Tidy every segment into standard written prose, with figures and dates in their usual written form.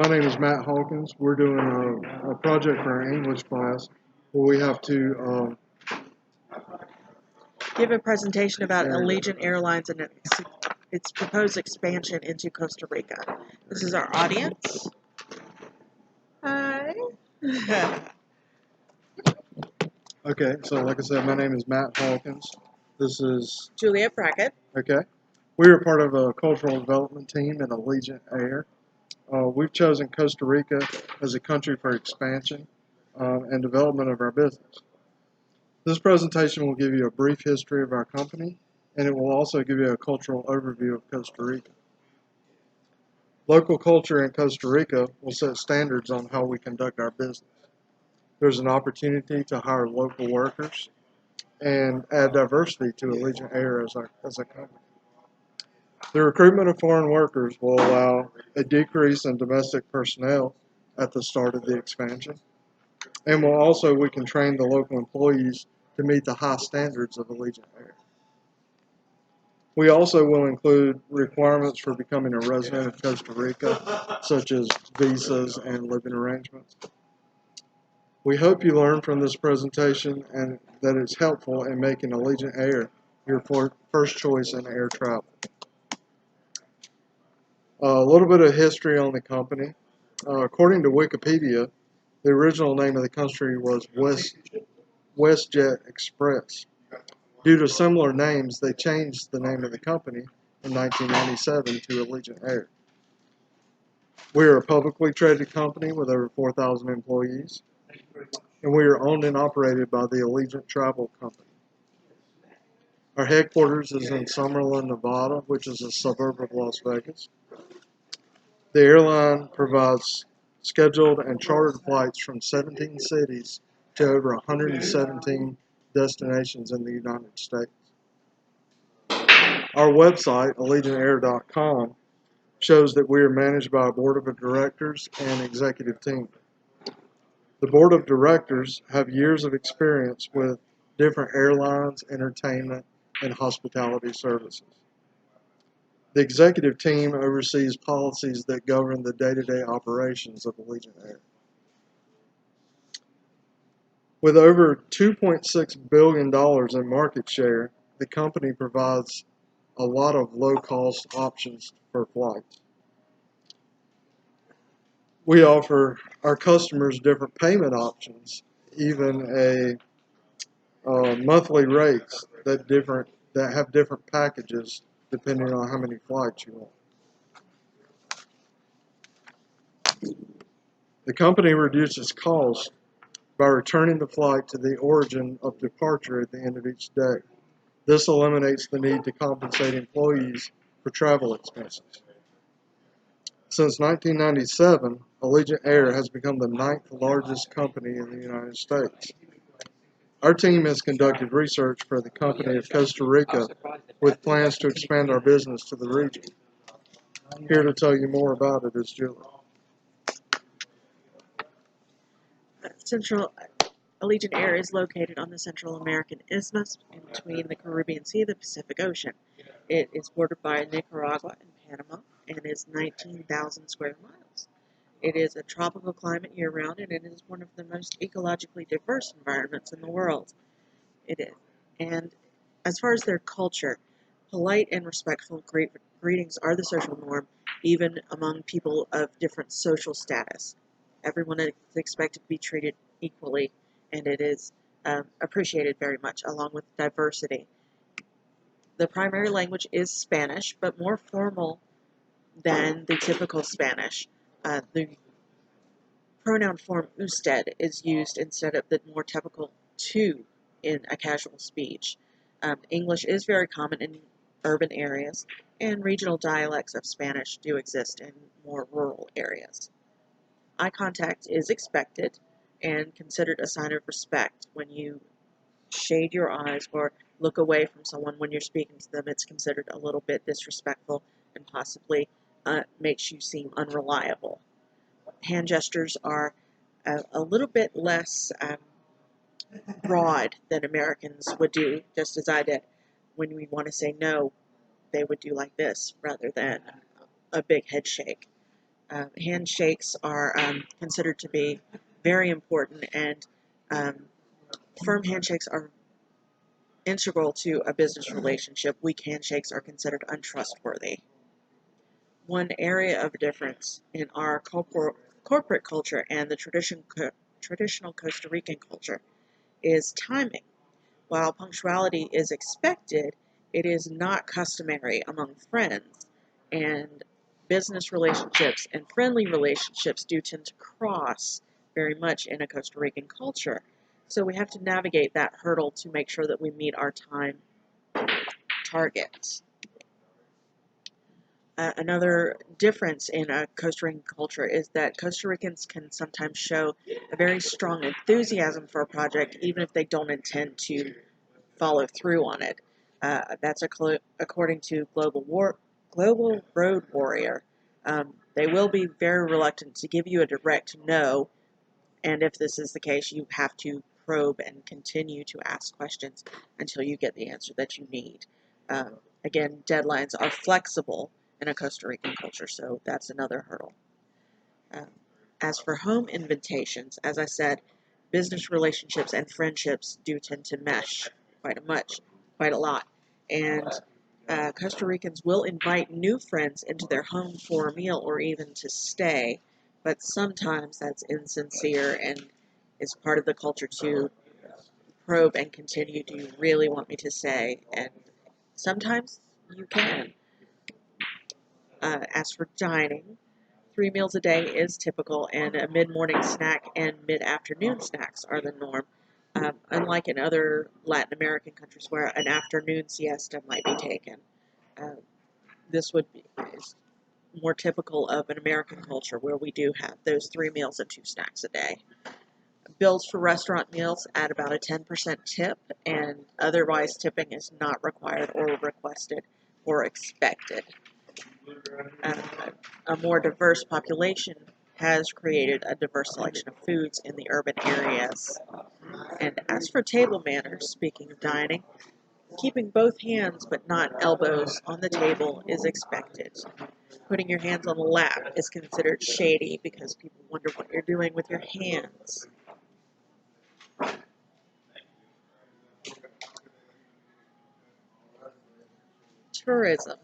My name is Matt Hawkins. We're doing a project for our English class where we have to. Give a presentation about Allegiant Airlines and its proposed expansion into Costa Rica. This is our audience. Hi. Okay, so like I said, my name is Matt Hawkins. This is Juliet Brackett. okay. We are part of a cultural development team in Allegiant Air. We've chosen Costa Rica as a country for expansion and development of our business. This presentation will give you a brief history of our company, and it will also give you a cultural overview of Costa Rica. Local culture in Costa Rica will set standards on how we conduct our business. There's an opportunity to hire local workers and add diversity to Allegiant Air as a company. The recruitment of foreign workers will allow a decrease in domestic personnel at the start of the expansion, and we can train the local employees to meet the high standards of Allegiant Air. We also will include requirements for becoming a resident of Costa Rica, such as visas and living arrangements. We hope you learn from this presentation and that it's helpful in making Allegiant Air your first choice in air travel. A little bit of history on the company. According to Wikipedia, the original name of the country was WestJet Express. Due to similar names, they changed the name of the company in 1997 to Allegiant Air. We are a publicly traded company with over 4,000 employees, and we are owned and operated by the Allegiant Travel Company. Our headquarters is in Summerlin, Nevada, which is a suburb of Las Vegas. The airline provides scheduled and chartered flights from 17 cities to over 117 destinations in the United States. Our website, AllegiantAir.com, shows that we are managed by a board of directors and executive team. The board of directors have years of experience with different airlines, entertainment, and hospitality services. The executive team oversees policies that govern the day-to-day operations of Allegiant Air. With over $2.6 billion in market share, the company provides a lot of low-cost options for flights. We offer our customers different payment options, even monthly rates that have different packages depending on how many flights you want. The company reduces costs by returning the flight to the origin of departure at the end of each day. This eliminates the need to compensate employees for travel expenses. Since 1997, Allegiant Air has become the 9th largest company in the United States. Our team has conducted research for the company of Costa Rica with plans to expand our business to the region. Here to tell you more about it is Julie. Allegiant Air is located on the Central American Isthmus in between the Caribbean Sea and the Pacific Ocean. It is bordered by Nicaragua and Panama and is 19,000 square miles. It is a tropical climate year-round, and it is one of the most ecologically diverse environments in the world. It is. And as far as their culture, polite and respectful greetings are the social norm, even among people of different social status. Everyone is expected to be treated equally, and it is appreciated very much, along with diversity. The primary language is Spanish, but more formal than the typical Spanish. The pronoun form usted is used instead of the more typical tú in a casual speech. English is very common in urban areas, and regional dialects of Spanish do exist in more rural areas. Eye contact is expected and considered a sign of respect. When you shade your eyes or look away from someone when you're speaking to them, it's considered a little bit disrespectful and possibly makes you seem unreliable. Hand gestures are a little bit less broad than Americans would do, just as I did. When we want to say no, they would do like this rather than a big head shake. Handshakes are considered to be very important, and firm handshakes are integral to a business relationship. Weak handshakes are considered untrustworthy. One area of difference in our corporate culture and the traditional Costa Rican culture is timing. While punctuality is expected, it is not customary among friends, and business relationships and friendly relationships do tend to cross very much in a Costa Rican culture. So we have to navigate that hurdle to make sure that we meet our time targets. Another difference in a Costa Rican culture is that Costa Ricans can sometimes show a very strong enthusiasm for a project, even if they don't intend to follow through on it. That's according to Global Road Warrior. They will be very reluctant to give you a direct no, and if this is the case, you have to probe and continue to ask questions until you get the answer that you need. Again, deadlines are flexible in a Costa Rican culture, so that's another hurdle. As for home invitations, as I said, business relationships and friendships do tend to mesh quite a lot. And Costa Ricans will invite new friends into their home for a meal or even to stay, but sometimes that's insincere and is part of the culture to probe and continue. Do you really want me to stay? And sometimes you can. As for dining, 3 meals a day is typical, and a mid-morning snack and mid-afternoon snacks are the norm. Unlike in other Latin American countries where an afternoon siesta might be taken, this is more typical of an American culture where we do have those 3 meals and 2 snacks a day. Bills for restaurant meals at about a 10% tip, and otherwise tipping is not required or requested or expected. A more diverse population has created a diverse selection of foods in the urban areas. And as for table manners, speaking of dining, keeping both hands but not elbows on the table is expected. Putting your hands on the lap is considered shady because people wonder what you're doing with your hands. Tourism.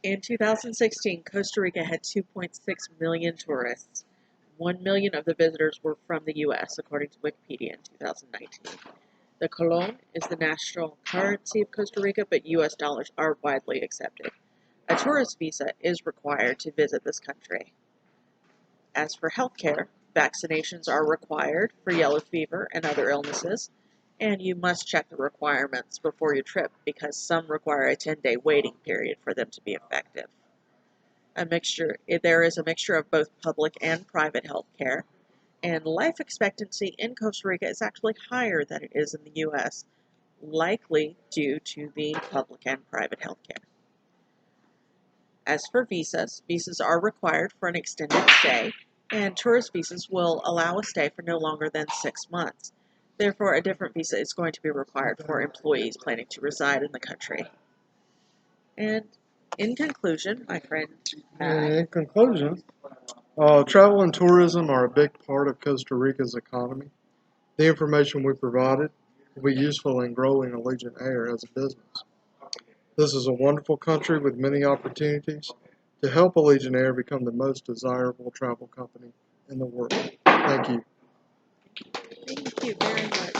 In 2016, Costa Rica had 2.6 million tourists. 1 million of the visitors were from the U.S., according to Wikipedia in 2019. The colon is the national currency of Costa Rica, but U.S. dollars are widely accepted. A tourist visa is required to visit this country. As for healthcare, vaccinations are required for yellow fever and other illnesses, and you must check the requirements before your trip because some require a 10-day waiting period for them to be effective. There is a mixture of both public and private health care, and life expectancy in Costa Rica is actually higher than it is in the U.S., likely due to the public and private health care. As for visas, visas are required for an extended stay, and tourist visas will allow a stay for no longer than 6 months. Therefore, a different visa is going to be required for employees planning to reside in the country. And in conclusion, my friend In conclusion, travel and tourism are a big part of Costa Rica's economy. The information we provided will be useful in growing Allegiant Air as a business. This is a wonderful country with many opportunities to help Allegiant Air become the most desirable travel company in the world. Thank you. Thank you very much.